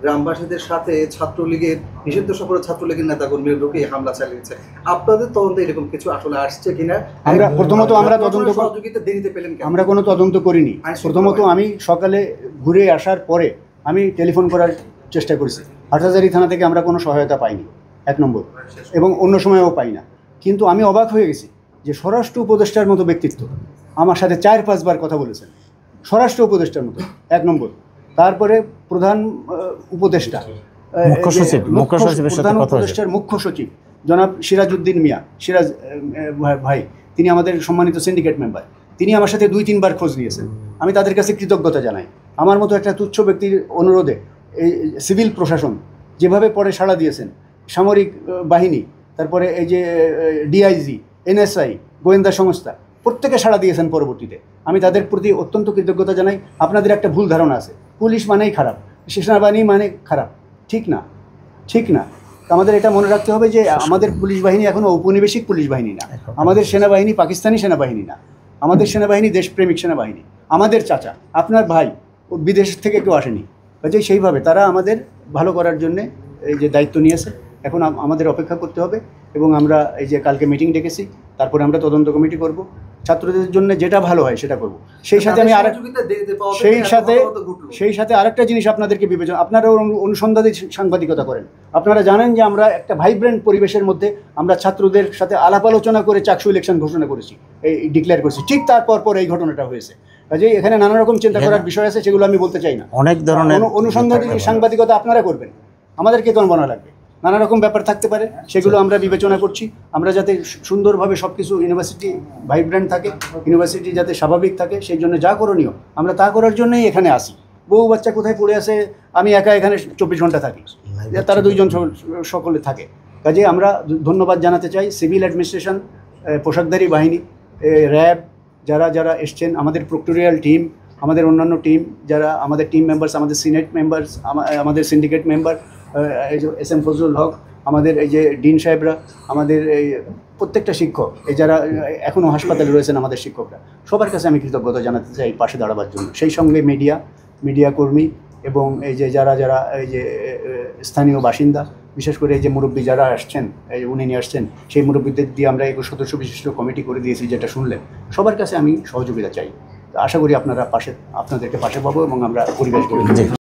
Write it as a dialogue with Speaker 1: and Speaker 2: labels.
Speaker 1: গ্রামবাসীদের সাথে ছাত্রলীগের নিষিদ্ধ সকল ছাত্রলীগের নেতাকর্মীরা ঢুকে হামলা চালিয়েছে। আপনাদের তদন্তে এরকম কিছু আসলে আসছে কিনা?
Speaker 2: আমরা প্রথমত আমরা তদন্ত
Speaker 1: সহযোগিতা দেরিতে পেলেন কেন?
Speaker 2: আমরা কোনো তদন্ত করিনি। প্রথমত আমি সকালে ঘুরে আসার পরে আমি টেলিফোন করার চেষ্টা করেছি। হাটহাজারী থানা থেকে আমরা কোনো সহায়তা পাইনি, 1 নম্বর, এবং অন্য সময়ও পাই না। কিন্তু আমি অবাক হয়ে গেছি যে স্বরাষ্ট্র উপদেষ্টার মতো ব্যক্তিত্ব আমার সাথে 4-5 বার কথা বলেছেন, স্বরাষ্ট্র উপদেষ্টার মতো, 1 নম্বর। তারপরে প্রধান উপদেষ্টা, প্রধান উপদেষ্টার মুখ্য সচিব জনাব সিরাজউদ্দিন মিয়া, সিরাজ ভাই, তিনি আমাদের সম্মানিত সিন্ডিকেট মেম্বার, তিনি আমার সাথে 2-3 বার খোঁজ নিয়েছেন। আমি তাদের কাছে কৃতজ্ঞতা জানাই। আমার মতো একটা তুচ্ছ ব্যক্তির অনুরোধে এই সিভিল প্রশাসন যেভাবে পরে সাড়া দিয়েছেন, সামরিক বাহিনী, তারপরে এই যে ডিআইজি, এনএসআই, গোয়েন্দা সংস্থা, প্রত্যেকে সাড়া দিয়েছেন পরবর্তীতে। আমি তাদের প্রতি অত্যন্ত কৃতজ্ঞতা জানাই। আপনাদের একটা ভুল ধারণা আছে, পুলিশ মানেই খারাপ, সেনাবাহিনী মানে খারাপ। ঠিক না, ঠিক না। আমাদের এটা মনে রাখতে হবে যে আমাদের পুলিশ বাহিনী এখনও ঔপনিবেশিক পুলিশ বাহিনী না, আমাদের সেনাবাহিনী পাকিস্তানি সেনাবাহিনী না, আমাদের সেনাবাহিনী দেশপ্রেমিক সেনাবাহিনী। আমাদের চাচা, আপনার ভাই বিদেশ থেকে কেউ আসেনি, কাজেই সেইভাবে তারা আমাদের ভালো করার জন্যে এই যে দায়িত্ব নিয়েছে। এখন আমাদের অপেক্ষা করতে হবে, এবং আমরা এই যে কালকে মিটিং ডেকেছি, তারপরে আমরা তদন্ত কমিটি করব, ছাত্রদের জন্য যেটা ভালো হয় সেটা করব। সেই সাথে আমি সেই সাথে আরেকটা জিনিস আপনাদেরকে বিবেচনা, আপনারা অনুসন্ধানী সাংবাদিকতা করেন, আপনারা জানেন যে আমরা একটা ভাইব্রেন্ট পরিবেশের মধ্যে আমরা ছাত্রদের সাথে আলাপ আলোচনা করে চাকসু ইলেকশন ঘোষণা করেছি, এই ডিক্লেয়ার করেছি। ঠিক তারপর এই ঘটনাটা হয়েছে। কাজেই এখানে নানা রকম চিন্তা করার বিষয় আছে, সেগুলো আমি বলতে চাই না।
Speaker 3: অনেক ধরনের
Speaker 2: অনুসন্ধানী সাংবাদিকতা আপনারা করবেন, আমাদেরকে কেন বানা লাগবে? নানা রকম ব্যাপার থাকতে পারে, সেগুলো আমরা বিবেচনা করছি। আমরা যাতে সুন্দরভাবে সব কিছু ইউনিভার্সিটি ভাইব্রেন্ট থাকে, ইউনিভার্সিটি যাতে স্বাভাবিক থাকে, সেই জন্য যা করণীয় আমরা তা করার জন্যই এখানে আসি। বহু বাচ্চা কোথায় পড়ে আছে, আমি একা এখানে 24 ঘন্টা থাকি, তারা 2 জন সকলে থাকে। কাজে আমরা ধন্যবাদ জানাতে চাই সিভিল অ্যাডমিনিস্ট্রেশন, পোশাকধারী বাহিনী, র্যাব, যারা যারা এসছেন, আমাদের প্রক্টোরিয়াল টিম, আমাদের অন্যান্য টিম, যারা আমাদের টিম মেম্বার্স, আমাদের সিনেট মেম্বার্স, আমাদের সিন্ডিকেট মেম্বার এই যে SM ফজলুল হক, আমাদের এই যে ডিন সাহেবরা, আমাদের এই প্রত্যেকটা শিক্ষক, এই যারা এখনও হাসপাতালে রয়েছেন আমাদের শিক্ষকরা, সবার কাছে আমি কৃতজ্ঞতা জানাতে চাই পাশে দাঁড়াবার জন্য। সেই সঙ্গে মিডিয়া কর্মী, এবং এই যে যারা যারা এই যে স্থানীয় বাসিন্দা, বিশেষ করে এই যে মুরব্বী যারা আসছেন, এই উনি নিয়ে আসছেন, সেই মুরব্বীদের দিয়ে আমরা 21 সদস্য বিশিষ্ট কমিটি করে দিয়েছি, যেটা শুনলেন। সবার কাছে আমি সহযোগিতা চাই। আশা করি আপনাদেরকে পাশে পাবো, এবং আমরা পরিবেশ গড়ে তুলব।